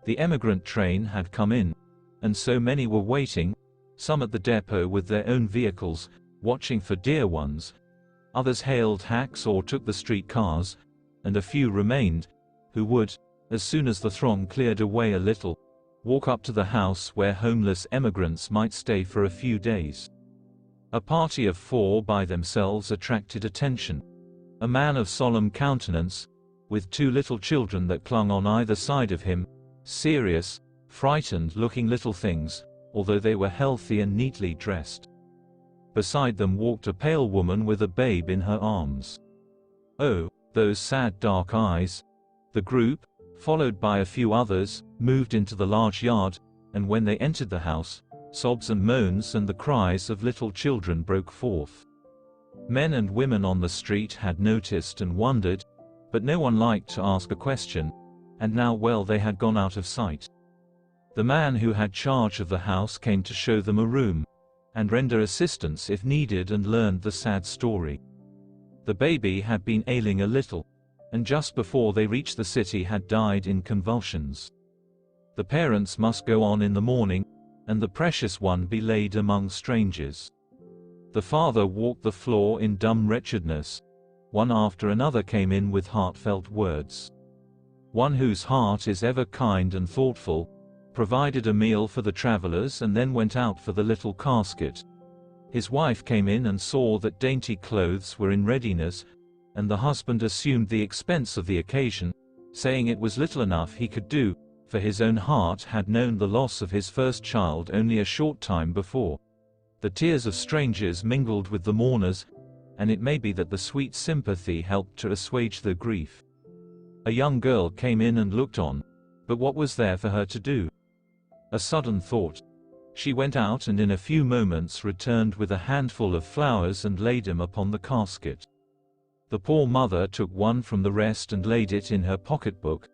The emigrant train had come in, and so many were waiting, some at the depot with their own vehicles, watching for dear ones. Others hailed hacks or took the street cars, and a few remained, who would, as soon as the throng cleared away a little, walk up to the house where homeless emigrants might stay for a few days. A party of 4 by themselves attracted attention. A man of solemn countenance, with 2 little children that clung on either side of him, serious, frightened-looking little things, although they were healthy and neatly dressed. Beside them walked a pale woman with a babe in her arms. Oh, those sad dark eyes! The group, followed by a few others, moved into the large yard, and when they entered the house, sobs and moans and the cries of little children broke forth. Men and women on the street had noticed and wondered, but no one liked to ask a question, and now they had gone out of sight. The man who had charge of the house came to show them a room, and render assistance if needed, and learned the sad story. The baby had been ailing a little, and just before they reached the city had died in convulsions. The parents must go on in the morning, and the precious one be laid among strangers. The father walked the floor in dumb wretchedness. One after another came in with heartfelt words. One whose heart is ever kind and thoughtful, provided a meal for the travelers and then went out for the little casket. His wife came in and saw that dainty clothes were in readiness, and the husband assumed the expense of the occasion, saying it was little enough he could do, for his own heart had known the loss of his first child only a short time before. The tears of strangers mingled with the mourners, and it may be that the sweet sympathy helped to assuage their grief. A young girl came in and looked on, but what was there for her to do? A sudden thought. She went out and in a few moments returned with a handful of flowers and laid them upon the casket. The poor mother took one from the rest and laid it in her pocketbook.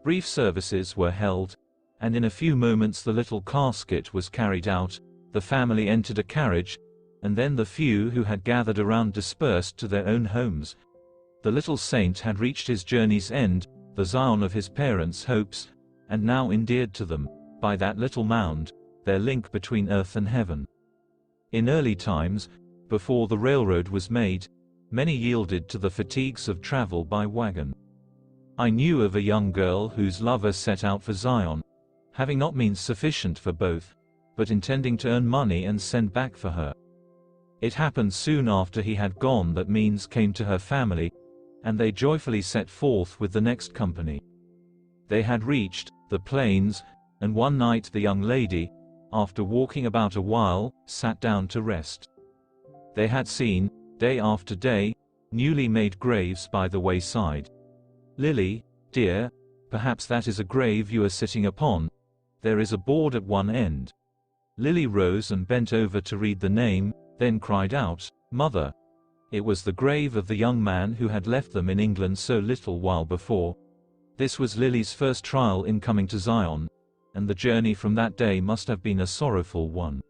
Brief services were held, and in a few moments the little casket was carried out, the family entered a carriage, and then the few who had gathered around dispersed to their own homes. The little saint had reached his journey's end, the Zion of his parents' hopes, and now endeared to them, by that little mound, their link between earth and heaven. In early times, before the railroad was made, many yielded to the fatigues of travel by wagon. I knew of a young girl whose lover set out for Zion, having not means sufficient for both, but intending to earn money and send back for her. It happened soon after he had gone that means came to her family, and they joyfully set forth with the next company. They had reached the plains, and one night the young lady, after walking about a while, sat down to rest. They had seen, day after day, newly made graves by the wayside. "Lily, dear, perhaps that is a grave you are sitting upon. There is a board at one end." Lily rose and bent over to read the name, then cried out, "Mother!" It was the grave of the young man who had left them in England so little while before. This was Lily's first trial in coming to Zion, and the journey from that day must have been a sorrowful one.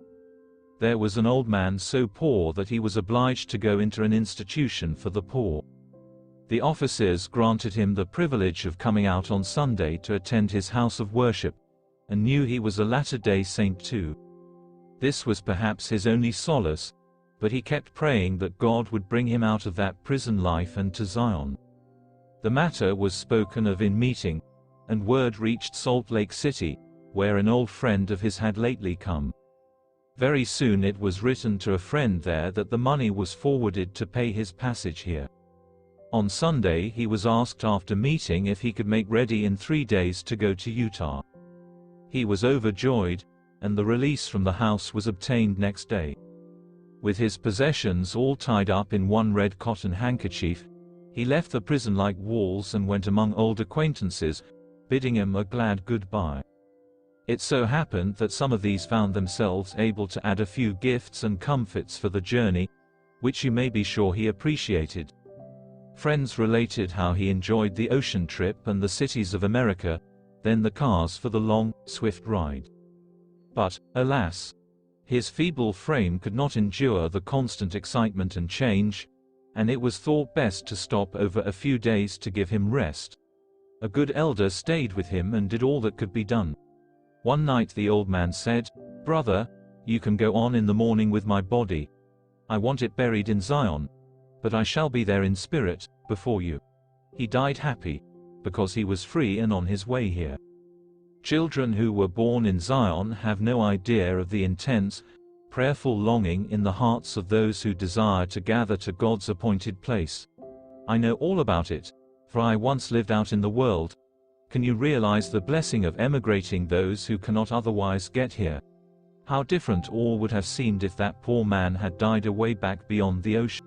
There was an old man so poor that he was obliged to go into an institution for the poor. The officers granted him the privilege of coming out on Sunday to attend his house of worship, and knew he was a Latter-day Saint too. This was perhaps his only solace, but he kept praying that God would bring him out of that prison life and to Zion. The matter was spoken of in meeting, and word reached Salt Lake City, where an old friend of his had lately come. Very soon it was written to a friend there that the money was forwarded to pay his passage here. On Sunday he was asked after meeting if he could make ready in 3 days to go to Utah. He was overjoyed, and the release from the house was obtained next day. With his possessions all tied up in one red cotton handkerchief, he left the prison-like walls and went among old acquaintances, bidding them a glad goodbye. It so happened that some of these found themselves able to add a few gifts and comforts for the journey, which you may be sure he appreciated. Friends related how he enjoyed the ocean trip and the cities of America, then the cars for the long, swift ride. But, alas, his feeble frame could not endure the constant excitement and change, and it was thought best to stop over a few days to give him rest. A good elder stayed with him and did all that could be done. One night the old man said, "Brother, you can go on in the morning with my body. I want it buried in Zion, but I shall be there in spirit, before you." He died happy, because he was free and on his way here. Children who were born in Zion have no idea of the intense, prayerful longing in the hearts of those who desire to gather to God's appointed place. I know all about it, for I once lived out in the world. Can you realize the blessing of emigrating those who cannot otherwise get here? How different all would have seemed if that poor man had died away back beyond the ocean.